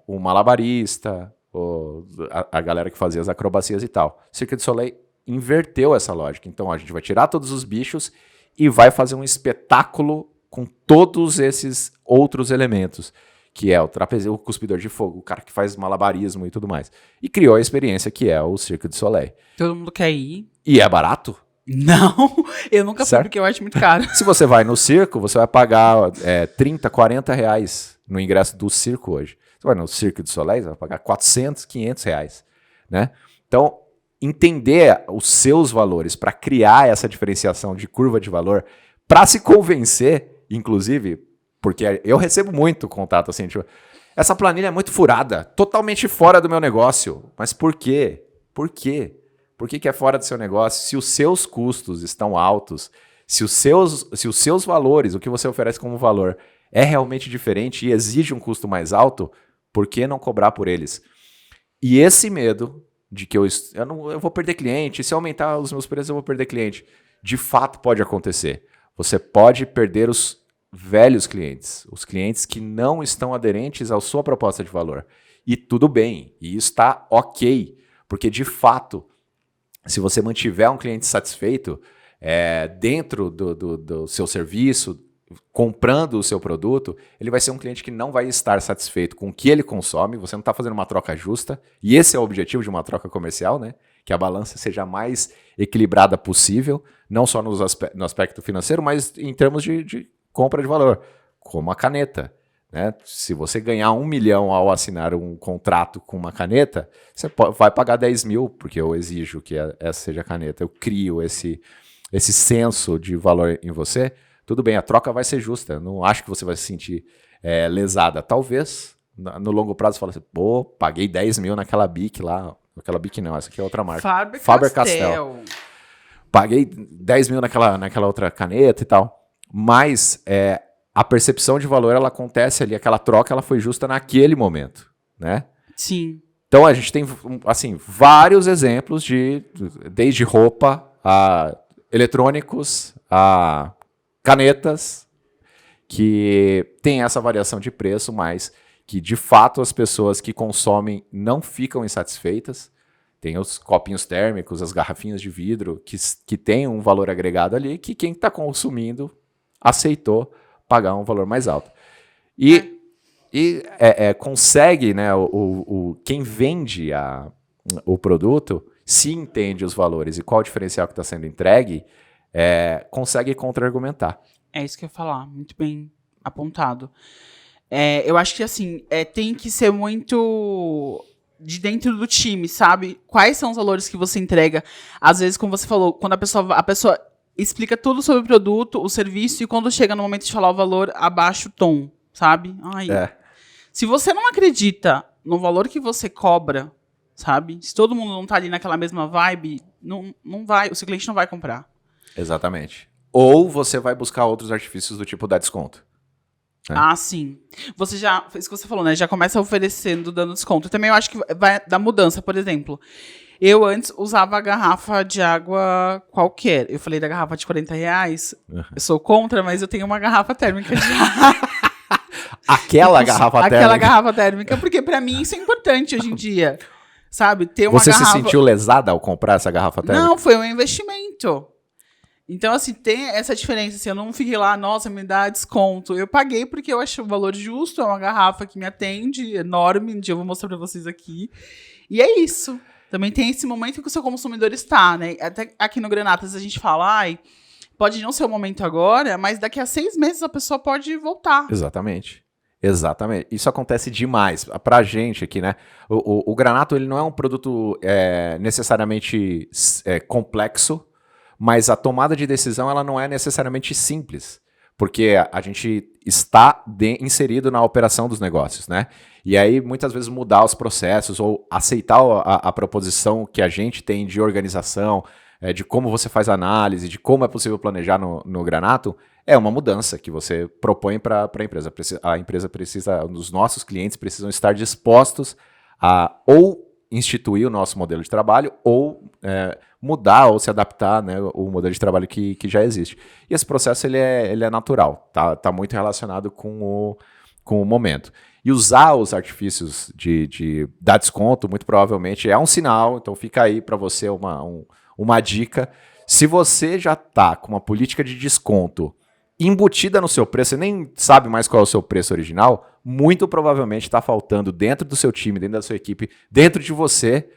O malabarista, a galera que fazia as acrobacias e tal. Cirque du Soleil inverteu essa lógica. Então, a gente vai tirar todos os bichos e vai fazer um espetáculo com todos esses outros elementos, que é o trapezista, o cuspidor de fogo, o cara que faz malabarismo e tudo mais. E criou a experiência que é o Cirque du Soleil. Todo mundo quer ir. E é barato? Não, eu nunca fui porque eu acho muito caro. Se você vai no circo, você vai pagar 30, 40 reais no ingresso do circo hoje. Você vai no Cirque du Soleil, você vai pagar 400, 500 reais, né? Então, entender os seus valores para criar essa diferenciação de curva de valor, para se convencer, inclusive, porque eu recebo muito contato assim, tipo, essa planilha é muito furada, totalmente fora do meu negócio. Mas por quê? Por quê? Por que é fora do seu negócio? Se os seus custos estão altos, se os seus valores, o que você oferece como valor, é realmente diferente e exige um custo mais alto, por que não cobrar por eles? E esse medo de que eu vou perder cliente, se eu aumentar os meus preços eu vou perder cliente, de fato pode acontecer. Você pode perder os velhos clientes, os clientes que não estão aderentes à sua proposta de valor. E tudo bem, e isso está ok, porque de fato, se você mantiver um cliente satisfeito dentro do seu serviço, comprando o seu produto, ele vai ser um cliente que não vai estar satisfeito com o que ele consome, você não está fazendo uma troca justa, e esse é o objetivo de uma troca comercial, né? Que a balança seja a mais equilibrada possível, não só no aspecto financeiro, mas em termos de compra de valor, como a caneta. Né? Se você ganhar 1 milhão ao assinar um contrato com uma caneta, você vai pagar 10 mil, porque eu exijo que essa seja a caneta, eu crio esse senso de valor em você. Tudo bem, a troca vai ser justa, não acho que você vai se sentir lesada. Talvez, no longo prazo, você fale assim, pô, paguei 10 mil naquela Bic lá, aquela Bic não, essa aqui é outra marca. Faber-Castell. Paguei 10 mil naquela outra caneta e tal, mas a percepção de valor, ela acontece ali, aquela troca, ela foi justa naquele momento, né? Sim. Então, a gente tem, assim, vários exemplos desde roupa, a eletrônicos, a canetas, que tem essa variação de preço, mas que, de fato, as pessoas que consomem não ficam insatisfeitas. Tem os copinhos térmicos, as garrafinhas de vidro, que tem um valor agregado ali, que quem está consumindo aceitou pagar um valor mais alto. E consegue, né, quem vende o produto, se entende os valores e qual o diferencial que está sendo entregue, consegue contra-argumentar. É isso que eu ia falar, muito bem apontado. Eu acho que assim, tem que ser muito de dentro do time, sabe? Quais são os valores que você entrega? Às vezes, como você falou, quando a pessoa explica tudo sobre o produto, o serviço, e quando chega no momento de falar o valor, abaixa o tom, sabe? Se você não acredita no valor que você cobra, sabe? Se todo mundo não tá ali naquela mesma vibe, não vai, o seu cliente não vai comprar. Exatamente. Ou você vai buscar outros artifícios do tipo dar desconto. Sim. Você já, isso que você falou, né? Já começa oferecendo, dando desconto. Também eu acho que vai dar mudança, por exemplo. Eu antes usava a garrafa de água qualquer. Eu falei da garrafa de 40 reais. Eu sou contra, mas eu tenho uma garrafa térmica de água. Aquela garrafa térmica, porque pra mim isso é importante hoje em dia. Sabe? Ter uma Você garrafa... se sentiu lesada ao comprar essa garrafa térmica? Não, foi um investimento. Então, assim, tem essa diferença. Assim, eu não fiquei lá, nossa, me dá desconto. Eu paguei porque eu achei o valor justo. É uma garrafa que me atende, enorme. Um dia eu vou mostrar pra vocês aqui. E é isso. Também tem esse momento que o seu consumidor está, né? Até aqui no Granatas a gente fala, pode não ser o momento agora, mas daqui a 6 meses a pessoa pode voltar. Exatamente. Isso acontece demais. Pra gente aqui, né? O Granato, ele não é um produto necessariamente complexo, mas a tomada de decisão, ela não é necessariamente simples. porque a gente está inserido na operação dos negócios, né? E aí, muitas vezes, mudar os processos ou aceitar a proposição que a gente tem de organização, de como você faz análise, de como é possível planejar no Granato, é uma mudança que você propõe para a empresa. A empresa precisa, os nossos clientes precisam estar dispostos a ou instituir o nosso modelo de trabalho ou mudar ou se adaptar, né, o modelo de trabalho que já existe. E esse processo ele é natural, tá muito relacionado com o momento. E usar os artifícios de dar desconto, muito provavelmente, é um sinal, então fica aí para você uma dica. Se você já está com uma política de desconto embutida no seu preço, você nem sabe mais qual é o seu preço original, muito provavelmente está faltando dentro do seu time, dentro da sua equipe, dentro de você,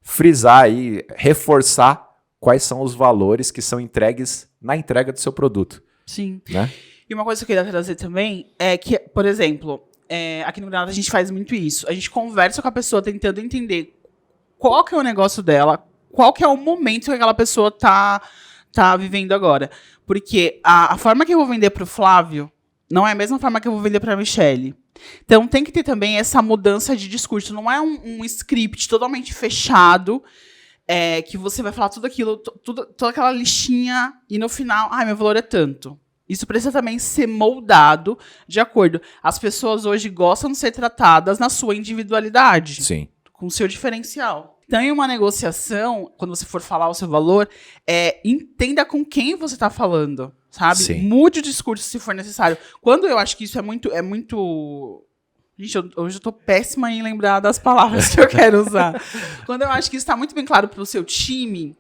frisar aí, reforçar quais são os valores que são entregues na entrega do seu produto. Sim. Né? E uma coisa que eu queria trazer também é que, por exemplo, aqui no Granada a gente faz muito isso. A gente conversa com a pessoa tentando entender qual que é o negócio dela, qual que é o momento que aquela pessoa tá vivendo agora. Porque a forma que eu vou vender pro Flávio não é a mesma forma que eu vou vender pra Michelle. Então tem que ter também essa mudança de discurso. Não é um script totalmente fechado, que você vai falar tudo aquilo, toda aquela listinha, e no final, meu valor é tanto. Isso precisa também ser moldado de acordo. As pessoas hoje gostam de ser tratadas na sua individualidade. Sim. Com o seu diferencial. Então, em uma negociação, quando você for falar o seu valor, entenda com quem você está falando, sabe? Sim. Mude o discurso se for necessário. Quando eu acho que isso é muito... Gente, hoje eu tô péssima em lembrar das palavras que eu quero usar. Quando eu acho que isso está muito bem claro para o seu time,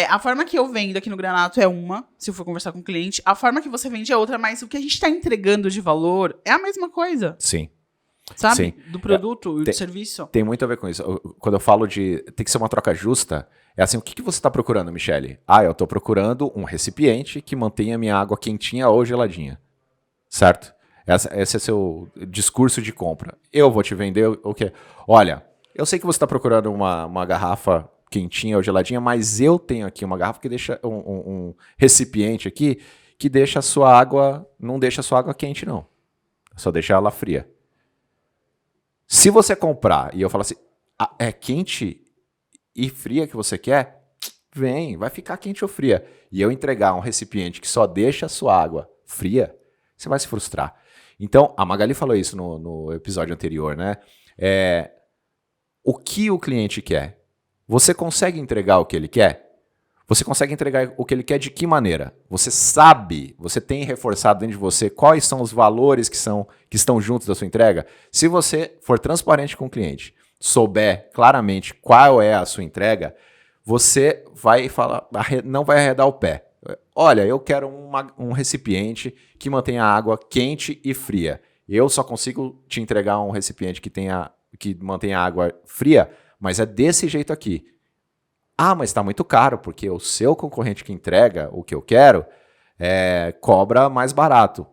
a forma que eu vendo aqui no Granato é uma, se eu for conversar com o cliente, a forma que você vende é outra, mas o que a gente está entregando de valor é a mesma coisa. Sim. Sabe? Sim. Do produto e do serviço. Tem muito a ver com isso. Quando eu falo de tem que ser uma troca justa, é assim, o que você está procurando, Michelle? Eu estou procurando um recipiente que mantenha minha água quentinha ou geladinha. Certo? Esse é seu discurso de compra. Eu vou te vender o quê? Olha, eu sei que você está procurando uma garrafa quentinha ou geladinha, mas eu tenho aqui uma garrafa que deixa um recipiente aqui que deixa a sua água, não deixa a sua água quente, não. Só deixa ela fria. Se você comprar e eu falar assim, é quente e fria que você quer? Vai ficar quente ou fria. E eu entregar um recipiente que só deixa a sua água fria, você vai se frustrar. Então, a Magali falou isso no episódio anterior, né? O que o cliente quer? Você consegue entregar o que ele quer? Você consegue entregar o que ele quer de que maneira? Você sabe, você tem reforçado dentro de você quais são os valores que estão juntos da sua entrega? Se você for transparente com o cliente, souber claramente qual é a sua entrega, você vai falar, não vai arredar o pé. Olha, eu quero um recipiente que mantenha a água quente e fria. Eu só consigo te entregar um recipiente que mantenha a água fria, mas é desse jeito aqui. Mas está muito caro, porque o seu concorrente que entrega o que eu quero cobra mais barato.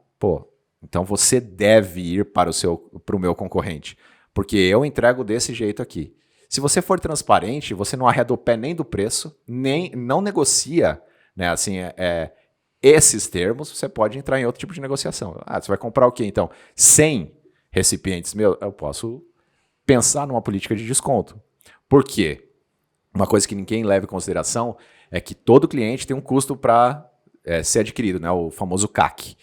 Então você deve ir para o meu concorrente, porque eu entrego desse jeito aqui. Se você for transparente, você não arreda o pé nem do preço, não negocia, né, assim, esses termos, você pode entrar em outro tipo de negociação. Você vai comprar o quê, então? 100 recipientes meus? Eu posso pensar numa política de desconto. Por quê? Uma coisa que ninguém leva em consideração é que todo cliente tem um custo para ser adquirido, né? O famoso CAC.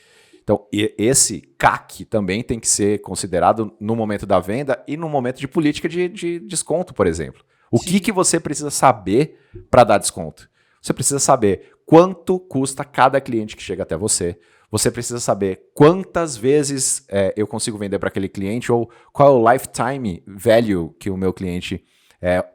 Então, esse CAC também tem que ser considerado no momento da venda e no momento de política de desconto, por exemplo. O que você precisa saber para dar desconto? Você precisa saber quanto custa cada cliente que chega até você. Você precisa saber quantas vezes eu consigo vender para aquele cliente ou qual é o lifetime value que o meu cliente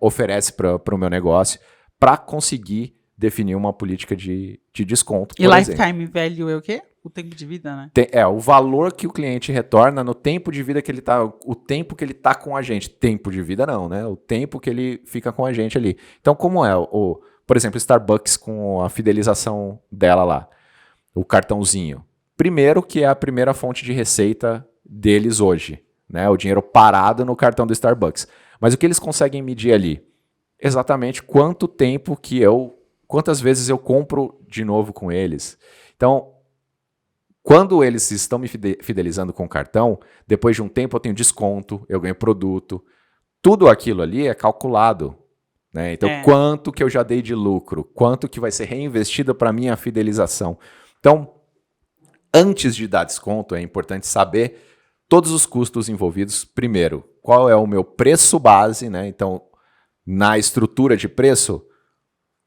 oferece para o meu negócio para conseguir definir uma política de desconto. E lifetime value é o quê? O tempo de vida, né? O valor que o cliente retorna no tempo de vida que ele tá, o tempo que ele tá com a gente. Tempo de vida não, né? O tempo que ele fica com a gente ali. Então, como por exemplo, Starbucks com a fidelização dela lá, o cartãozinho. Primeiro que é a primeira fonte de receita deles hoje, né? O dinheiro parado no cartão do Starbucks. Mas o que eles conseguem medir ali? Exatamente quantas vezes eu compro de novo com eles. Então, Quando eles estão me fidelizando com o cartão, depois de um tempo eu tenho desconto, eu ganho produto. Tudo aquilo ali é calculado, né? Então, quanto que eu já dei de lucro? Quanto que vai ser reinvestido para minha fidelização? Então, antes de dar desconto, é importante saber todos os custos envolvidos. Primeiro, qual é o meu preço base, né? Então, na estrutura de preço,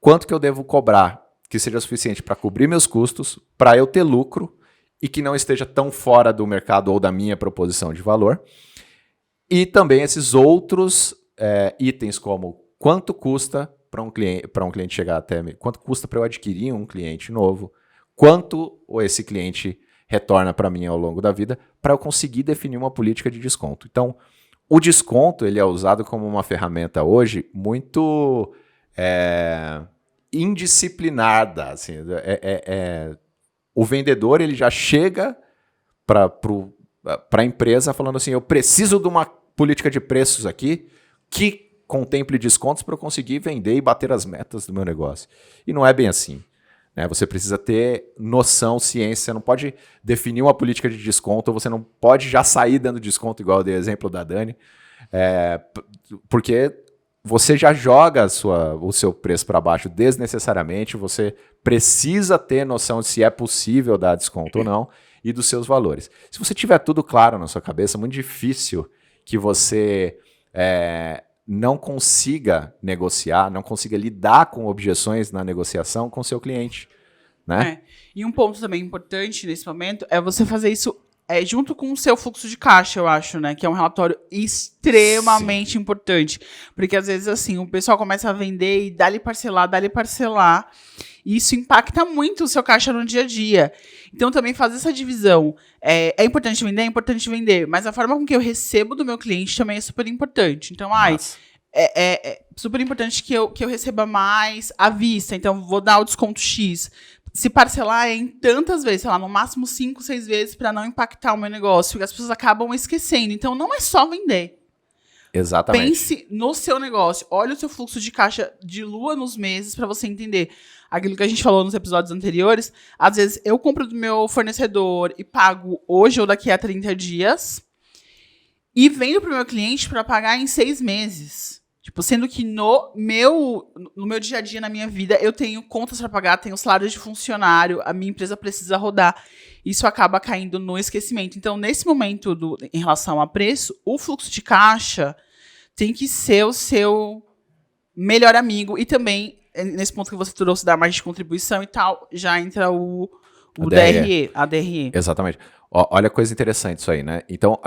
quanto que eu devo cobrar que seja suficiente para cobrir meus custos, para eu ter lucro e que não esteja tão fora do mercado ou da minha proposição de valor. E também esses outros itens como quanto custa para um cliente chegar até mim, quanto custa para eu adquirir um cliente novo, quanto esse cliente retorna para mim ao longo da vida, para eu conseguir definir uma política de desconto. Então, o desconto ele é usado como uma ferramenta hoje muito indisciplinada. Assim, o vendedor ele já chega para a empresa falando assim, eu preciso de uma política de preços aqui que contemple descontos para eu conseguir vender e bater as metas do meu negócio. E não é bem assim. Né? Você precisa ter noção, ciência, você não pode definir uma política de desconto, você não pode já sair dando desconto, igual eu dei exemplo da Dani, porque você já joga o seu preço para baixo desnecessariamente, você precisa ter noção de se é possível dar desconto ou não e dos seus valores. Se você tiver tudo claro na sua cabeça, é muito difícil que você não consiga negociar, não consiga lidar com objeções na negociação com seu cliente. Né? E um ponto também importante nesse momento é você fazer isso junto com o seu fluxo de caixa, eu acho, né? Que é um relatório extremamente importante. Porque às vezes, assim, o pessoal começa a vender e dá-lhe parcelar. E isso impacta muito o seu caixa no dia a dia. Então, também fazer essa divisão. É importante vender, mas a forma com que eu recebo do meu cliente também é super importante. Então, é super importante que eu receba mais à vista. Então, vou dar o desconto X. Se parcelar em tantas vezes, sei lá, no máximo 5, 6 vezes, para não impactar o meu negócio, porque as pessoas acabam esquecendo. Então, não é só vender. Exatamente. Pense no seu negócio. Olha o seu fluxo de caixa, dilua nos meses para você entender aquilo que a gente falou nos episódios anteriores. Às vezes, eu compro do meu fornecedor e pago hoje ou daqui a 30 dias e vendo para o meu cliente para pagar em 6 meses. Tipo, sendo que no meu dia a dia, na minha vida, eu tenho contas para pagar, tenho salário de funcionário, a minha empresa precisa rodar. Isso acaba caindo no esquecimento. Então, nesse momento, em relação a preço, o fluxo de caixa tem que ser o seu melhor amigo. E também, nesse ponto que você trouxe da margem de contribuição e tal, já entra o DRE, a DRE. Exatamente. Olha a coisa interessante isso aí, né? Então,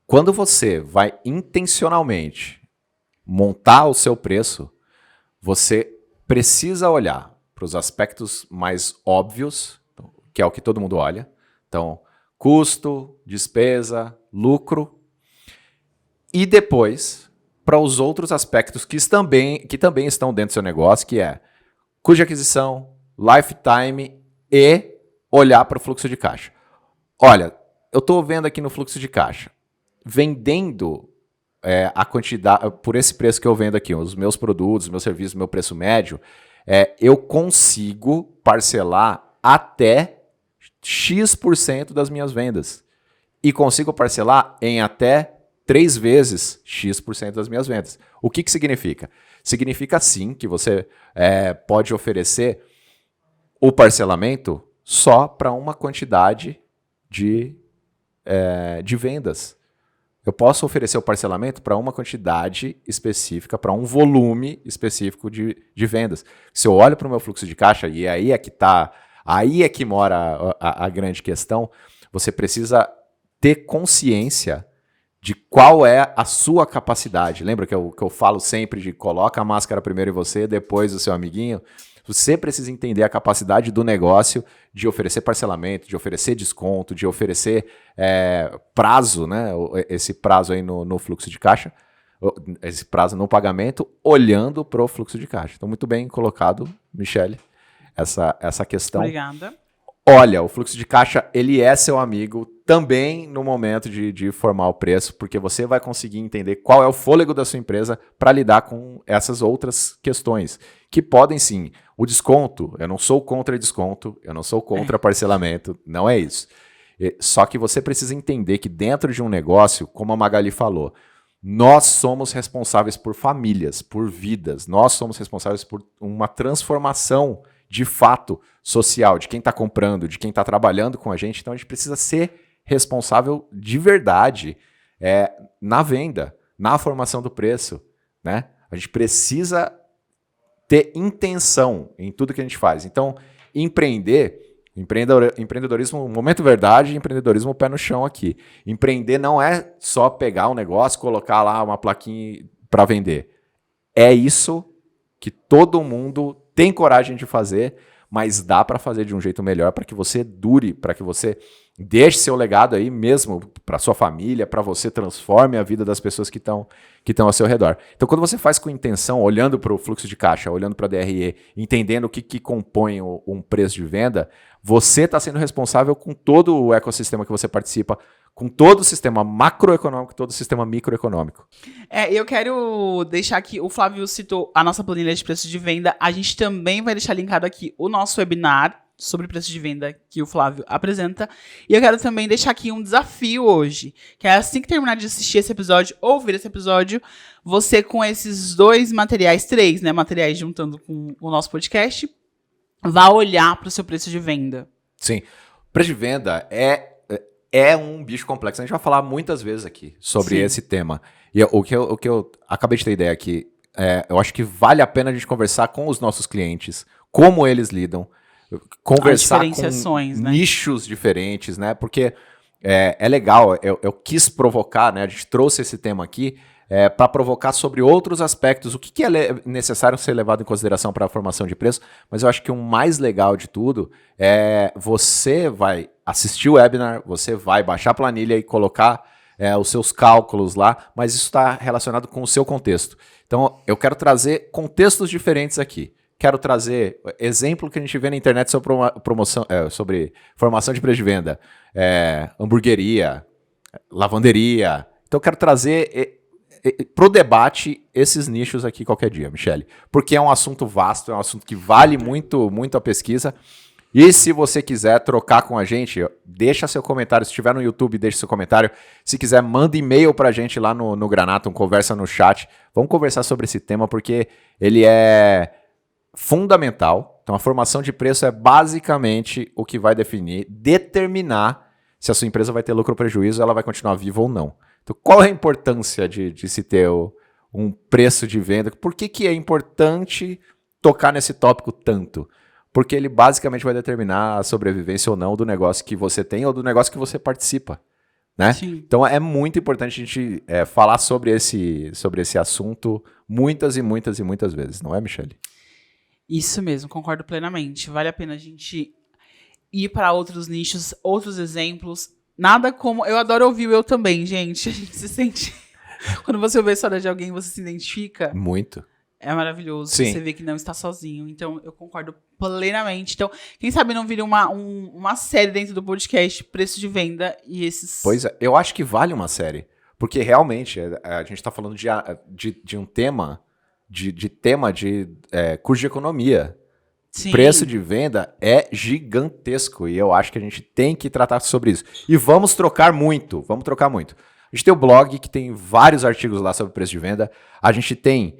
quando você vai intencionalmente montar o seu preço, você precisa olhar para os aspectos mais óbvios, que é o que todo mundo olha. Então, custo, despesa, lucro. E depois, para os outros aspectos que também estão dentro do seu negócio, que é custo de aquisição, lifetime e olhar para o fluxo de caixa. Olha, eu estou vendo aqui no fluxo de caixa, vendendo a quantidade, por esse preço que eu vendo aqui, os meus produtos, meus serviços, meu preço médio, eu consigo parcelar até X% das minhas vendas. E consigo parcelar em até 3 vezes X% das minhas vendas. O que significa? Significa sim que você pode oferecer o parcelamento só para uma quantidade de vendas. Eu posso oferecer o parcelamento para uma quantidade específica, para um volume específico de vendas. Se eu olho para o meu fluxo de caixa, e aí é que mora a grande questão, você precisa ter consciência de qual é a sua capacidade. Lembra que eu falo sempre de coloca a máscara primeiro em você, depois o seu amiguinho? Você precisa entender a capacidade do negócio de oferecer parcelamento, de oferecer desconto, de oferecer prazo, né? Esse prazo aí no fluxo de caixa, esse prazo no pagamento, olhando para o fluxo de caixa. Então, muito bem colocado, Michele, essa questão. Obrigada. Olha, o fluxo de caixa, ele é seu amigo também no momento de formar o preço, porque você vai conseguir entender qual é o fôlego da sua empresa para lidar com essas outras questões, que podem sim. O desconto, eu não sou contra desconto, eu não sou contra parcelamento, não é isso. Só que você precisa entender que dentro de um negócio, como a Magali falou, nós somos responsáveis por famílias, por vidas, nós somos responsáveis por uma transformação de fato social, de quem está comprando, de quem está trabalhando com a gente. Então a gente precisa ser responsável de verdade na venda, na formação do preço, né? A gente precisa ter intenção em tudo que a gente faz. Então, empreendedorismo, momento verdade, empreendedorismo pé no chão aqui. Empreender não é só pegar um negócio, colocar lá uma plaquinha para vender. É isso que todo mundo tem coragem de fazer, mas dá para fazer de um jeito melhor para que você dure, para que você deixe seu legado aí mesmo para sua família, para você transforme a vida das pessoas que estão ao seu redor. Então, quando você faz com intenção, olhando para o fluxo de caixa, olhando para a DRE, entendendo o que compõe um preço de venda, você está sendo responsável com todo o ecossistema que você participa, com todo o sistema macroeconômico, todo o sistema microeconômico. Eu quero deixar aqui, o Flávio citou a nossa planilha de preço de venda, a gente também vai deixar linkado aqui o nosso webinar sobre preço de venda que o Flávio apresenta, e eu quero também deixar aqui um desafio hoje, que é assim que terminar de assistir esse episódio, ou ouvir esse episódio, você com esses 2 materiais, 3, né, materiais juntando com o nosso podcast, vá olhar para o seu preço de venda. Sim, preço de venda é um bicho complexo. A gente vai falar muitas vezes aqui sobre esse tema. E o que eu acabei de ter ideia aqui, eu acho que vale a pena a gente conversar com os nossos clientes, como eles lidam, conversar com nichos diferentes, né? Porque é legal, eu quis provocar, né? A gente trouxe esse tema aqui para provocar sobre outros aspectos, o que é necessário ser levado em consideração para a formação de preço, mas eu acho que o mais legal de tudo é você vai assistir o webinar, você vai baixar a planilha e colocar os seus cálculos lá, mas isso está relacionado com o seu contexto. Então, eu quero trazer contextos diferentes aqui. Quero trazer exemplo que a gente vê na internet sobre sobre formação de preço de venda, hamburgueria, lavanderia. Então, eu quero trazer para o debate esses nichos aqui qualquer dia, Michele. Porque é um assunto vasto, é um assunto que vale muito, muito a pesquisa. E se você quiser trocar com a gente, deixa seu comentário. Se estiver no YouTube, deixa seu comentário. Se quiser, manda e-mail para a gente lá no Granatum, conversa no chat. Vamos conversar sobre esse tema porque ele é fundamental. Então, a formação de preço é basicamente o que vai determinar se a sua empresa vai ter lucro ou prejuízo, ela vai continuar viva ou não. Então, qual é a importância de se ter um preço de venda? Por que é importante tocar nesse tópico tanto? Porque ele basicamente vai determinar a sobrevivência ou não do negócio que você tem ou do negócio que você participa, né? Sim. Então é muito importante a gente falar sobre esse assunto muitas e muitas e muitas vezes, não é, Michele? Isso mesmo, concordo plenamente. Vale a pena a gente ir para outros nichos, outros exemplos. Nada como... Eu adoro ouvir o eu também, gente. A gente se sente... Quando você ouve a história de alguém, você se identifica. Muito. É maravilhoso. Sim. Você vê que não está sozinho. Então, eu concordo plenamente. Então, quem sabe não vira uma série dentro do podcast, preço de venda e esses... Pois é, eu acho que vale uma série. Porque realmente, a gente está falando de um tema, de curso de economia. Sim. Preço de venda é gigantesco e eu acho que a gente tem que tratar sobre isso. E vamos trocar muito. A gente tem o blog que tem vários artigos lá sobre preço de venda. A gente tem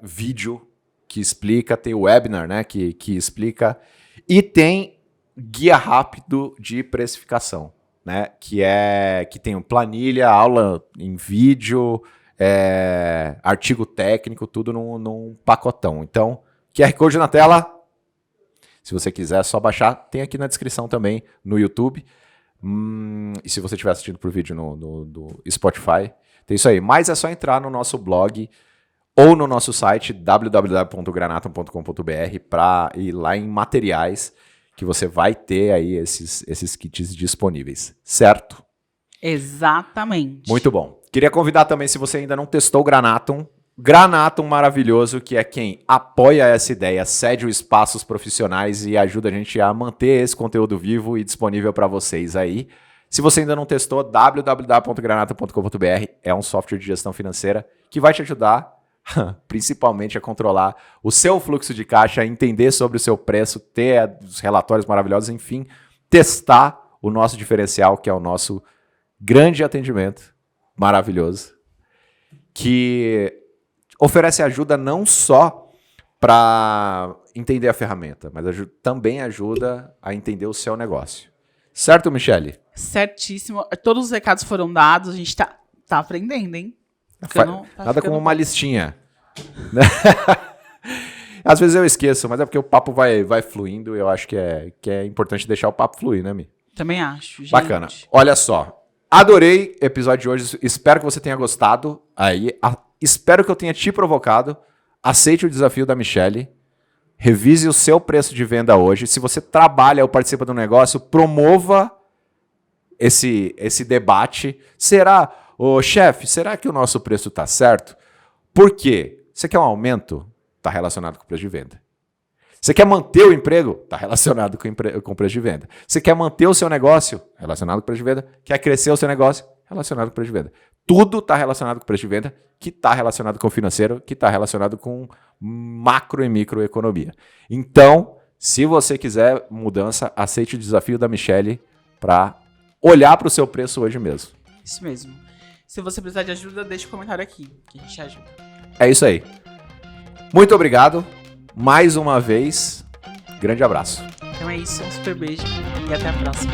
vídeo que explica, tem o webinar, né, que explica. E tem guia rápido de precificação, né, que tem planilha, aula em vídeo, artigo técnico, tudo num pacotão. Então, QR Code na tela. Se você quiser, é só baixar. Tem aqui na descrição também no YouTube. E se você estiver assistindo por vídeo no Spotify, tem isso aí. Mas é só entrar no nosso blog ou no nosso site www.granatum.com.br para ir lá em materiais que você vai ter aí esses kits disponíveis. Certo? Exatamente. Muito bom. Queria convidar também, se você ainda não testou o Granatum maravilhoso, que é quem apoia essa ideia, cede os espaços profissionais e ajuda a gente a manter esse conteúdo vivo e disponível para vocês aí. Se você ainda não testou, www.granata.com.br é um software de gestão financeira que vai te ajudar principalmente a controlar o seu fluxo de caixa, a entender sobre o seu preço, ter os relatórios maravilhosos, enfim, testar o nosso diferencial, que é o nosso grande atendimento maravilhoso, que oferece ajuda não só para entender a ferramenta, mas também ajuda a entender o seu negócio. Certo, Michele? Certíssimo. Todos os recados foram dados, a gente tá aprendendo, hein? Nada como uma listinha. Às vezes eu esqueço, mas é porque o papo vai fluindo e eu acho que é importante deixar o papo fluir, né, Mi? Também acho, gente. Bacana. Olha só. Adorei o episódio de hoje. Espero que você tenha gostado. Espero que eu tenha te provocado. Aceite o desafio da Michele. Revise o seu preço de venda hoje. Se você trabalha ou participa do negócio, promova esse debate. Chefe, será que o nosso preço está certo? Por quê? Você quer um aumento? Está relacionado com o preço de venda. Você quer manter o emprego? Está relacionado com o preço de venda. Você quer manter o seu negócio? Relacionado com o preço de venda. Quer crescer o seu negócio? Relacionado com o preço de venda. Tudo está relacionado com o preço de venda, que está relacionado com o financeiro, que está relacionado com macro e microeconomia. Então, se você quiser mudança, aceite o desafio da Michele para olhar para o seu preço hoje mesmo. Isso mesmo. Se você precisar de ajuda, deixa um comentário aqui, que a gente ajuda. É isso aí. Muito obrigado. Mais uma vez, grande abraço. Então é isso, um super beijo e até a próxima.